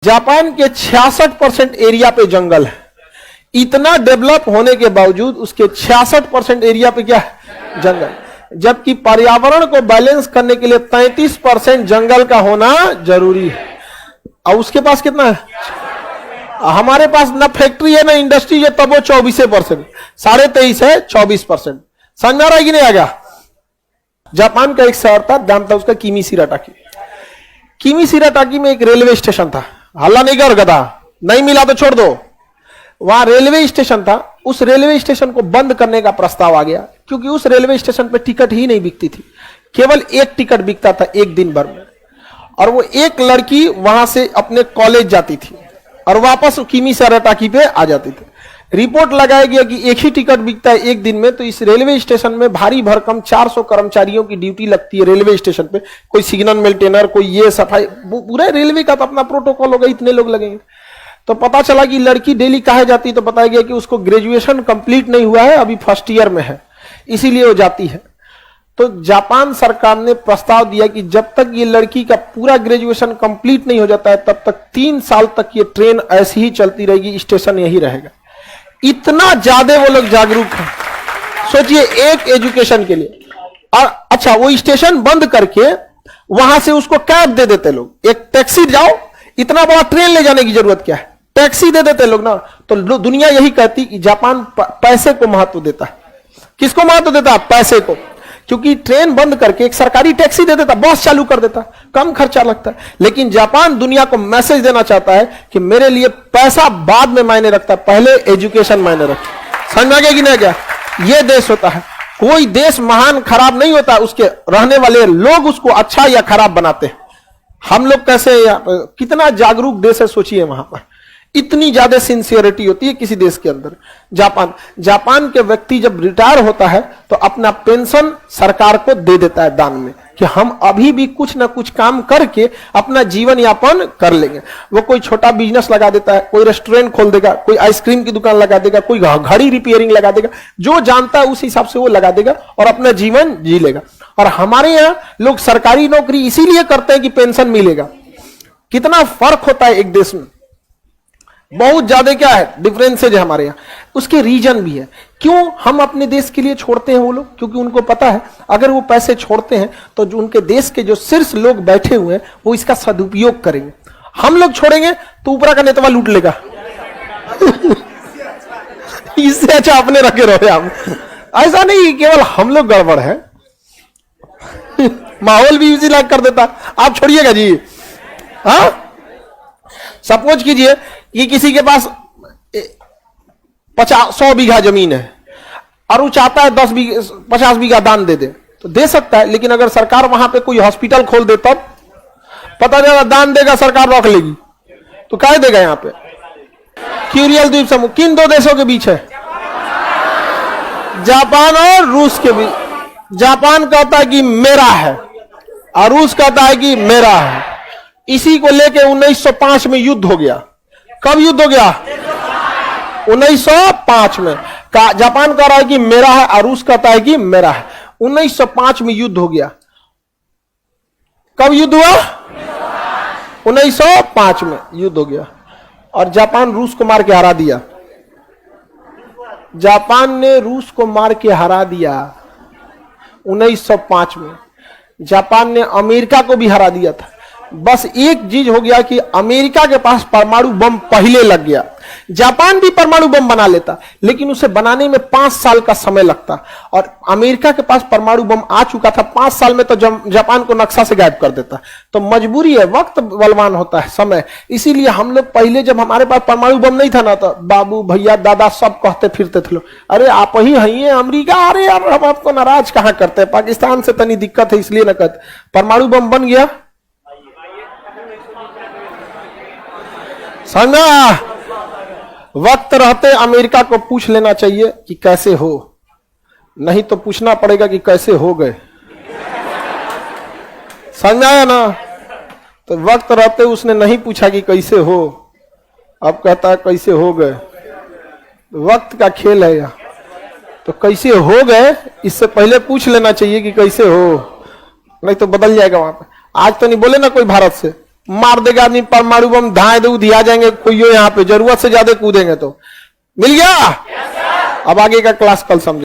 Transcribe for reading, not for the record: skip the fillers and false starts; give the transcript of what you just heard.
Japan के 66% area पे जंगल है। इतना डेवलप होने के बावजूद उसके 66% एरिया पे क्या है? जंगल। जबकि पर्यावरण को बैलेंस करने के लिए 33% जंगल का होना जरूरी है। और उसके पास कितना है? हमारे पास ना फैक्ट्री है ना इंडस्ट्री है, तब वो 24%, 23.5 है, 24%। समझ में आ रहा है कि नहीं आ गया? जापान का एक शहर था, नाम था उसका किमिशिराटाकी। किमिशिराटाकी में एक रेलवे स्टेशन था। हल्ला नहीं कर गधा, नहीं मिला तो छोड़ दो। वहां रेलवे स्टेशन था, उस रेलवे स्टेशन को बंद करने का प्रस्ताव आ गया, क्योंकि उस रेलवे स्टेशन पे टिकट ही नहीं बिकती थी। केवल एक टिकट बिकता था एक दिन भर में, और वो एक लड़की वहां से अपने कॉलेज जाती थी और वापस किमिशिराटाकी पे आ जाती थी। रिपोर्ट लगाया गया कि एक ही टिकट बिकता है एक दिन में, तो इस रेलवे स्टेशन में भारी भरकम 400 कर्मचारियों की ड्यूटी लगती है रेलवे स्टेशन पे। कोई सिग्नल मेंटेनर, कोई ये सफाई, पूरे रेलवे का तो अपना प्रोटोकॉल होगा, इतने लोग लगेंगे। तो पता चला कि लड़की डेली कहाँ जाती है, तो बताया गया कि उसको ग्रेजुएशन कंप्लीट नहीं हुआ है, अभी फर्स्ट ईयर में है, इसीलिए वो जाती है। तो जापान सरकार ने प्रस्ताव दिया कि जब तक ये लड़की का पूरा ग्रेजुएशन कंप्लीट नहीं हो जाता है, तब तक 3 साल तक ये ट्रेन ऐसी ही चलती रहेगी, स्टेशन यही रहेगा। इतना ज्यादा वो लोग जागरूक हैं, सोचिए, एक एजुकेशन के लिए। और अच्छा, वो स्टेशन बंद करके वहां से उसको कैब दे देते लोग, एक टैक्सी जाओ, इतना बड़ा ट्रेन ले जाने की जरूरत क्या है, टैक्सी दे देते लोग ना। तो दुनिया यही कहती कि जापान पैसे को महत्व देता है। किसको महत्व देता है? पैसे को। क्योंकि ट्रेन बंद करके एक सरकारी टैक्सी दे देता, बस चालू कर देता, कम खर्चा लगता है। लेकिन जापान दुनिया को मैसेज देना चाहता है कि मेरे लिए पैसा बाद में मायने रखता है, पहले एजुकेशन मायने रखता है। समझ में आ गया कि नहीं गया? ये देश होता है। कोई देश महान खराब नहीं होता, उसके रहने वाले लोग उसको अच्छा या खराब बनाते हैं। हम लोग कैसे, कितना जागरूक देश है, सोचिए। वहां पर इतनी ज्यादा सिंसियरिटी होती है किसी देश के अंदर। जापान के व्यक्ति जब रिटायर होता है तो अपना पेंशन सरकार को दे देता है दान में, कि हम अभी भी कुछ ना कुछ काम करके अपना जीवन यापन कर लेंगे। वो कोई छोटा बिजनेस लगा देता है, कोई रेस्टोरेंट खोल देगा, कोई आइसक्रीम की दुकान लगा देगा, कोई घड़ी रिपेयरिंग लगा देगा, जो जानता है उस हिसाब से वो लगा देगा और अपना जीवन जी लेगा। और हमारे यहाँ लोग सरकारी नौकरी इसीलिए करते हैं कि पेंशन मिलेगा। कितना फर्क होता है एक देश में, बहुत ज्यादा क्या है डिफरेंसेज है हमारे यहाँ। उसके रीजन भी है क्यों हम अपने देश के लिए छोड़ते हैं वो लोग, क्योंकि उनको पता है अगर वो पैसे छोड़ते हैं तो जो उनके देश के जो शीर्ष लोग बैठे हुए हैं वो इसका सदुपयोग करेंगे। हम लोग छोड़ेंगे तो ऊपरा का नेतवा लूट लेगा। इससे अच्छा अपने रखे रहो हम। ऐसा नहीं केवल हम लोग गड़बड़ है, माहौल भी इसी लायक कर देता। आप छोड़िएगा जी। हाँ, सपोज कीजिए कि किसी के पास 100 बीघा जमीन है और वो चाहता है 50 बीघा दान दे दे, तो दे सकता है। लेकिन अगर सरकार वहां पे कोई हॉस्पिटल खोल दे, तब पता चला दान देगा सरकार रख लेगी, तो क्या देगा? यहां पे क्यूरियल द्वीप समूह किन दो देशों के बीच है? जापान और रूस के बीच। जापान कहता है कि मेरा है और रूस कहता है कि मेरा है। इसी को लेके 1905 में युद्ध हो गया। कब युद्ध हो गया? 1905 में। जापान कह रहा है कि मेरा है और रूस कहता है कि मेरा है। 1905 में युद्ध हो गया। कब युद्ध हुआ? 1905 में युद्ध हो गया और जापान रूस को मार के हरा दिया। जापान ने रूस को मार के हरा दिया 1905 में। जापान ने अमेरिका को भी हरा दिया था। बस एक चीज हो गया कि अमेरिका के पास परमाणु बम पहले लग गया। जापान भी परमाणु बम बना लेता, लेकिन उसे बनाने में 5 साल का समय लगता, और अमेरिका के पास परमाणु बम आ चुका था। 5 साल में तो जापान को नक्शा से गायब कर देता। तो मजबूरी है, वक्त बलवान होता है, समय। इसीलिए हम लोग पहले जब हमारे पास परमाणु बम नहीं था ना, तो बाबू भैया दादा सब कहते फिरते थे लोग, अरे आप ही हैं अमेरिका, अरे यार हम आपको नाराज कहां करते हैं, पाकिस्तान से तनी दिक्कत है इसलिए न कहते। परमाणु बम बन गया, समझा? वक्त रहते अमेरिका को पूछ लेना चाहिए कि कैसे हो, नहीं तो पूछना पड़ेगा कि कैसे हो गए। समझाया ना? तो वक्त रहते उसने नहीं पूछा कि कैसे हो, अब कहता है कैसे हो गए। वक्त का खेल है यहाँ। तो कैसे हो गए इससे पहले पूछ लेना चाहिए कि कैसे हो, नहीं तो बदल जाएगा वहां पे। आज तो नहीं बोले ना कोई भारत से, मार देगा आदमी, परमाणु बम धाए दे दिया जाएंगे कोई यहाँ पे, जरूरत से ज्यादा कूदेंगे तो। मिल गया? अब आगे का क्लास कल समझे।